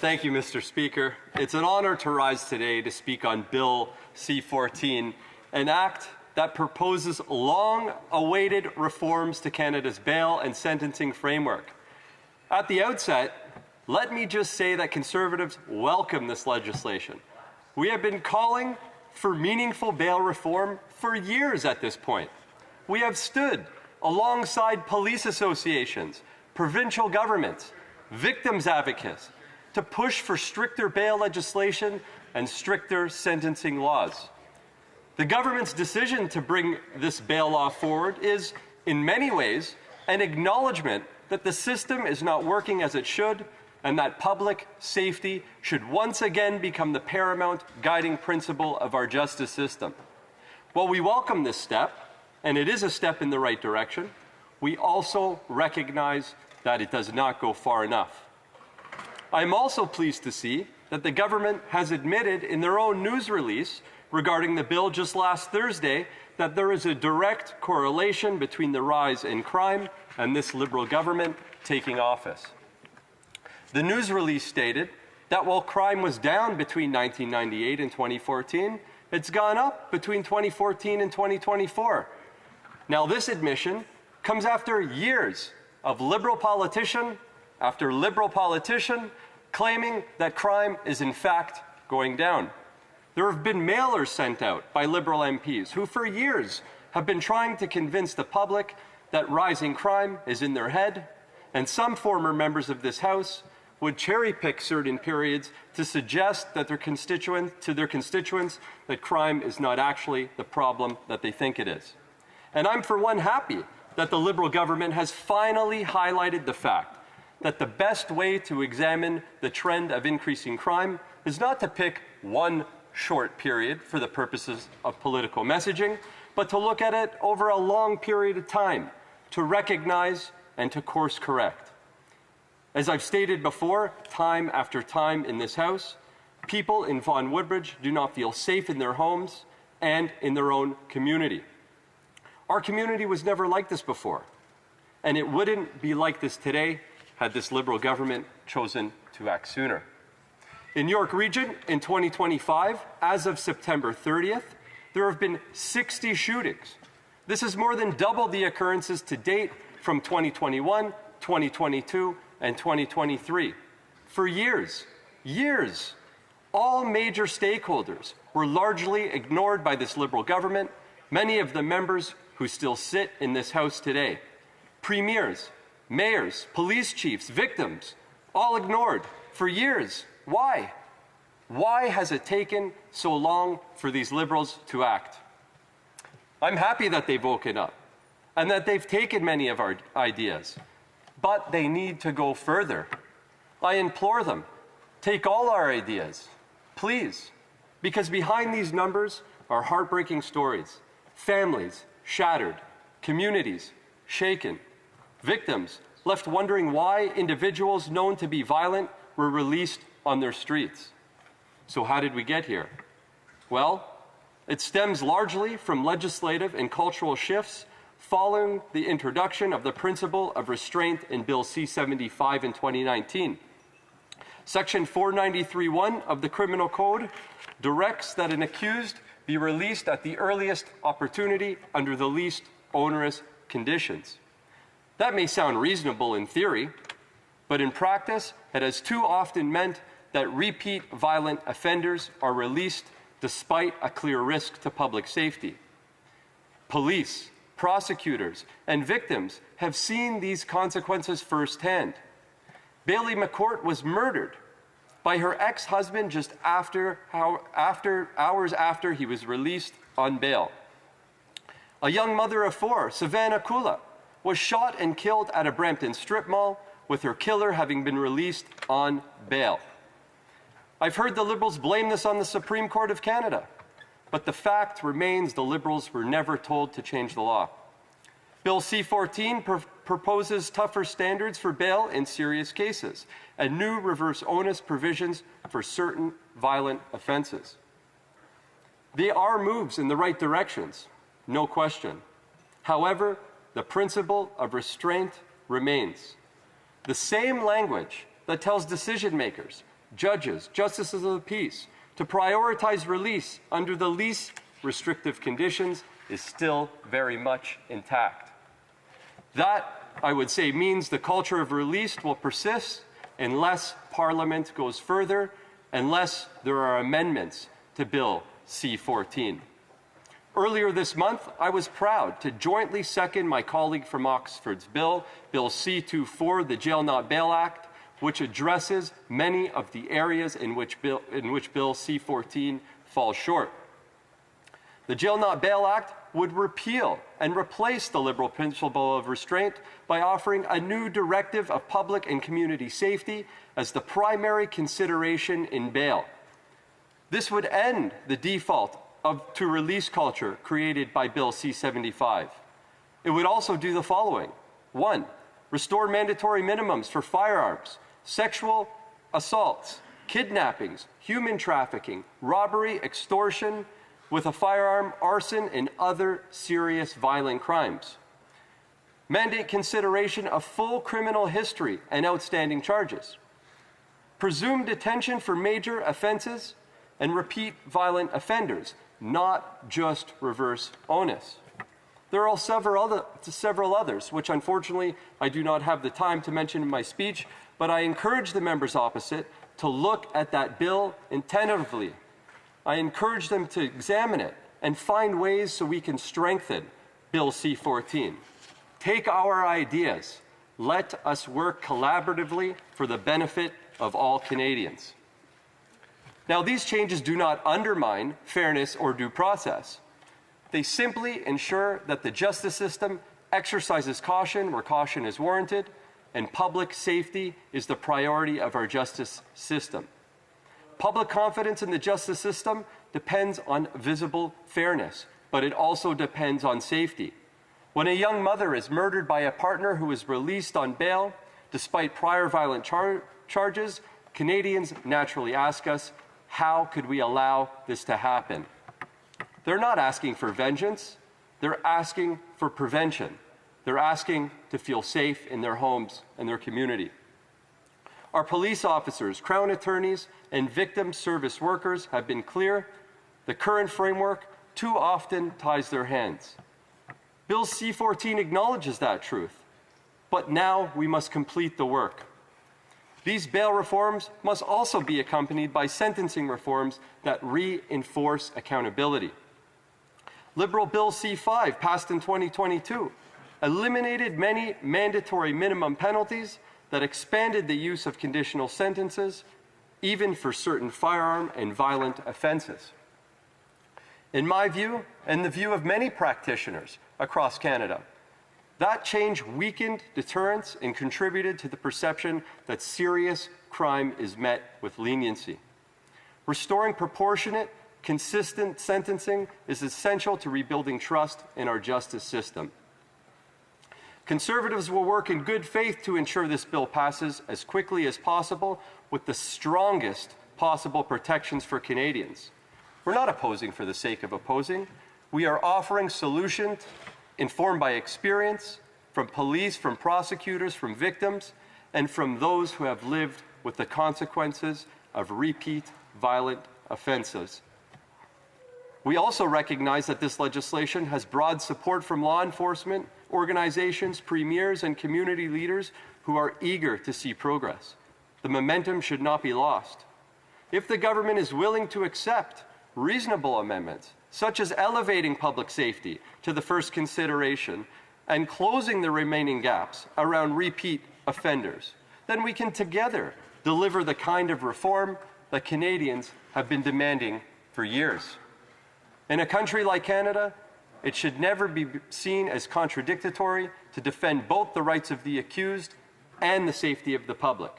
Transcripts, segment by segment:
Thank you, Mr. Speaker. It's an honor to rise today to speak on Bill C-14, an act that proposes long-awaited reforms to Canada's bail and sentencing framework. At the outset, let me just say that Conservatives welcome this legislation. We have been calling for meaningful bail reform for years at this point. We have stood alongside police associations, provincial governments, victims advocates, to push for stricter bail legislation and stricter sentencing laws. The government's decision to bring this bail law forward is, in many ways, an acknowledgement that the system is not working as it should and that public safety should once again become the paramount guiding principle of our justice system. While we welcome this step, and it is a step in the right direction, we also recognize that it does not go far enough. I am also pleased to see that the government has admitted in their own news release regarding the bill just last Thursday that there is a direct correlation between the rise in crime and this Liberal government taking office. The news release stated that while crime was down between 1998 and 2014, it's gone up between 2014 and 2024. Now, this admission comes after years of Liberal politician after Liberal politician claiming that crime is in fact going down. There have been mailers sent out by Liberal MPs who for years have been trying to convince the public that rising crime is in their head, and some former members of this House would cherry-pick certain periods to suggest that their constituents that crime is not actually the problem that they think it is. And I'm for one happy that the Liberal government has finally highlighted the fact that the best way to examine the trend of increasing crime is not to pick one short period for the purposes of political messaging, but to look at it over a long period of time, to recognize and to course correct. As I've stated before, time after time in this House, people in Vaughan Woodbridge do not feel safe in their homes and in their own community. Our community was never like this before, and it wouldn't be like this today had this Liberal government chosen to act sooner. In York Region, in 2025, as of September 30th, there have been 60 shootings. This is more than double the occurrences to date from 2021, 2022, and 2023. For years, all major stakeholders were largely ignored by this Liberal government, many of the members who still sit in this House today. Premiers, mayors, police chiefs, victims, all ignored for years. Why? Why has it taken so long for these Liberals to act? I'm happy that they've woken up and that they've taken many of our ideas, but they need to go further. I implore them, take all our ideas, please, because behind these numbers are heartbreaking stories, families shattered, communities shaken, victims left wondering why individuals known to be violent were released on their streets. So how did we get here? Well, it stems largely from legislative and cultural shifts following the introduction of the principle of restraint in Bill C-75 in 2019. Section 493(1) of the Criminal Code directs that an accused be released at the earliest opportunity under the least onerous conditions. That may sound reasonable in theory, but in practice, it has too often meant that repeat violent offenders are released despite a clear risk to public safety. Police, prosecutors, and victims have seen these consequences firsthand. Bailey McCourt was murdered by her ex-husband just hours after he was released on bail. A young mother of four, Savannah Kula, was shot and killed at a Brampton strip mall, with her killer having been released on bail. I've heard the Liberals blame this on the Supreme Court of Canada, but the fact remains the Liberals were never told to change the law. Bill C-14 proposes tougher standards for bail in serious cases and new reverse onus provisions for certain violent offenses. They are moves in the right directions, no question. However, the principle of restraint remains. The same language that tells decision makers judges, justices of the peace, to prioritize release under the least restrictive conditions is still very much intact. That, I would say, means the culture of release will persist unless Parliament goes further, unless there are amendments to Bill C-14. Earlier this month, I was proud to jointly second my colleague from Oxford's bill, Bill C-24, the Jail Not Bail Act, which addresses many of the areas in which Bill C-14 falls short. The Jail Not Bail Act would repeal and replace the liberal principle of restraint by offering a new directive of public and community safety as the primary consideration in bail. This would end the default to release culture created by Bill C-75. It would also do the following. 1, restore mandatory minimums for firearms, sexual assaults, kidnappings, human trafficking, robbery, extortion with a firearm, arson, and other serious violent crimes. Mandate consideration of full criminal history and outstanding charges. Presume detention for major offenses and repeat violent offenders, not just reverse onus. There are several others, which unfortunately I do not have the time to mention in my speech, but I encourage the members opposite to look at that bill attentively. I encourage them to examine it and find ways so we can strengthen Bill C-14. Take our ideas. Let us work collaboratively for the benefit of all Canadians. Now, these changes do not undermine fairness or due process. They simply ensure that the justice system exercises caution where caution is warranted, and public safety is the priority of our justice system. Public confidence in the justice system depends on visible fairness, but it also depends on safety. When a young mother is murdered by a partner who is released on bail, despite prior violent charges, Canadians naturally ask us, how could we allow this to happen? They're not asking for vengeance, they're asking for prevention. They're asking to feel safe in their homes and their community. Our police officers, Crown attorneys, and victim service workers have been clear. The current framework too often ties their hands. Bill C-14 acknowledges that truth, but now we must complete the work. These bail reforms must also be accompanied by sentencing reforms that reinforce accountability. Liberal Bill C-5, passed in 2022, eliminated many mandatory minimum penalties that expanded the use of conditional sentences, even for certain firearm and violent offenses. In my view, and the view of many practitioners across Canada, that change weakened deterrence and contributed to the perception that serious crime is met with leniency. Restoring proportionate, consistent sentencing is essential to rebuilding trust in our justice system. Conservatives will work in good faith to ensure this bill passes as quickly as possible with the strongest possible protections for Canadians. We're not opposing for the sake of opposing. We are offering solutions informed by experience from police, from prosecutors, from victims, and from those who have lived with the consequences of repeat violent offenses. We also recognize that this legislation has broad support from law enforcement organizations, premiers, and community leaders who are eager to see progress. The momentum should not be lost. If the government is willing to accept reasonable amendments, such as elevating public safety to the first consideration and closing the remaining gaps around repeat offenders, then we can together deliver the kind of reform that Canadians have been demanding for years. In a country like Canada, it should never be seen as contradictory to defend both the rights of the accused and the safety of the public.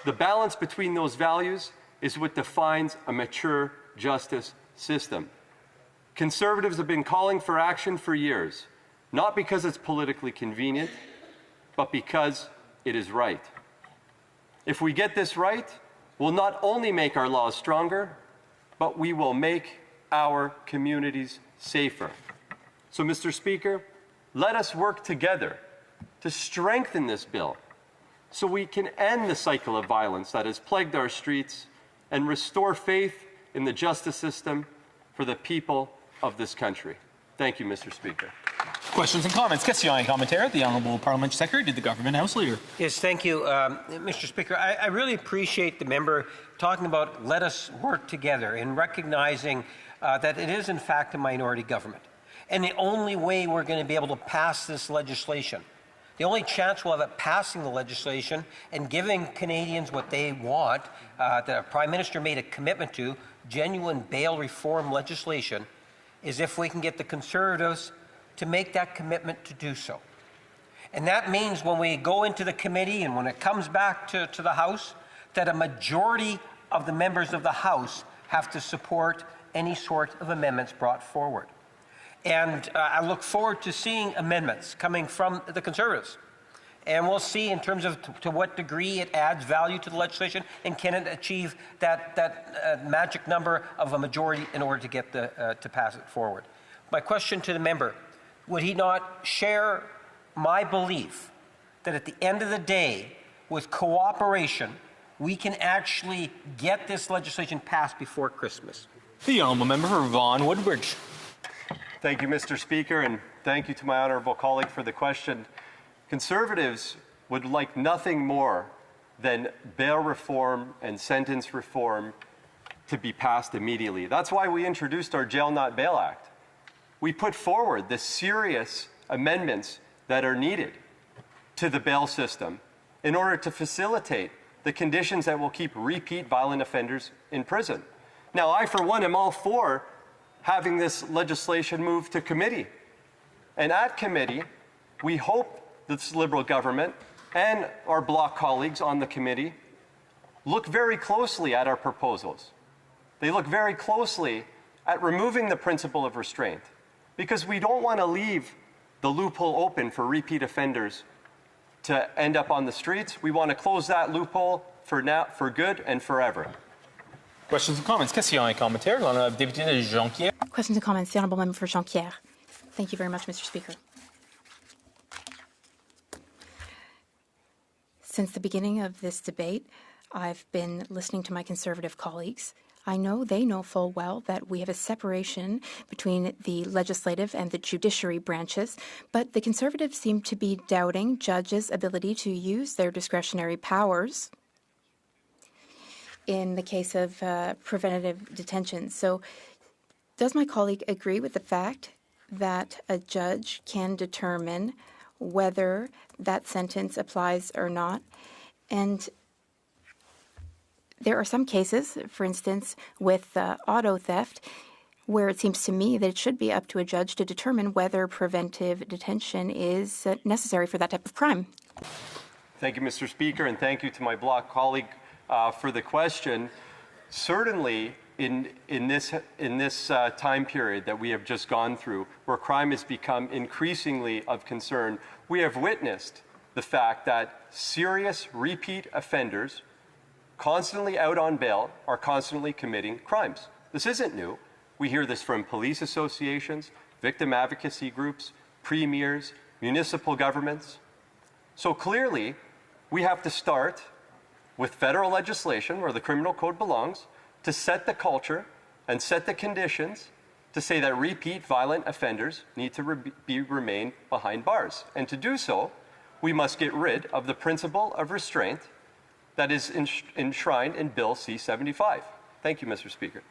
The balance between those values is what defines a mature justice system. Conservatives have been calling for action for years, not because it's politically convenient, but because it is right. If we get this right, we'll not only make our laws stronger, but we will make our communities safer. So, Mr. Speaker, let us work together to strengthen this bill, so we can end the cycle of violence that has plagued our streets and restore faith in the justice system for the people of this country. Thank you, Mr. Speaker. Questions and comments. Question and commentaire. The Honourable Parliamentary Secretary to the Government House Leader. Yes, thank you, Mr. Speaker. I really appreciate the member talking about let us work together and recognizing that it is, in fact, a minority government. And the only way we're going to be able to pass this legislation, the only chance we'll have at passing the legislation and giving Canadians what they want, that our Prime Minister made a commitment to, genuine bail reform legislation, is if we can get the Conservatives to make that commitment to do so. And that means when we go into the committee and when it comes back to the House, that a majority of the members of the House have to support any sort of amendments brought forward. And I look forward to seeing amendments coming from the Conservatives. And we'll see in terms of to what degree it adds value to the legislation and can it achieve that magic number of a majority in order to get to pass it forward. My question to the member, would he not share my belief that at the end of the day, with cooperation, we can actually get this legislation passed before Christmas? The Honourable Member for Vaughan Woodbridge. Thank you, Mr. Speaker, and thank you to my honourable colleague for the question. Conservatives would like nothing more than bail reform and sentence reform to be passed immediately. That's why we introduced our Jail Not Bail Act. We put forward the serious amendments that are needed to the bail system in order to facilitate the conditions that will keep repeat violent offenders in prison. Now, I, for one, am all for having this legislation move to committee. And at committee, we hope this Liberal government and our Bloc colleagues on the committee look very closely at our proposals. They look very closely at removing the principle of restraint, because we don't want to leave the loophole open for repeat offenders to end up on the streets. We want to close that loophole for now, for good and forever. Questions and comments. Question and commentaire. L'honourable député de Jonquière. Questions and comments. The Honourable Member for Jonquière. Thank you very much, Mr. Speaker. Since the beginning of this debate, I've been listening to my Conservative colleagues. I know they know full well that we have a separation between the legislative and the judiciary branches, but the Conservatives seem to be doubting judges' ability to use their discretionary powers in the case of preventative detention. So does my colleague agree with the fact that a judge can determine whether that sentence applies or not? And there are some cases, for instance, with auto theft, where it seems to me that it should be up to a judge to determine whether preventive detention is necessary for that type of crime. Thank you, Mr. Speaker, and thank you to my Bloc colleague for the question. Certainly, in this time period that we have just gone through, where crime has become increasingly of concern, we have witnessed the fact that serious repeat offenders constantly out on bail are constantly committing crimes. This isn't new. We hear this from police associations, victim advocacy groups, premiers, municipal governments. So clearly, we have to start with federal legislation, where the criminal code belongs, to set the culture and set the conditions to say that repeat violent offenders need to remain behind bars. And to do so, we must get rid of the principle of restraint that is enshrined in Bill C-75. Thank you, Mr. Speaker.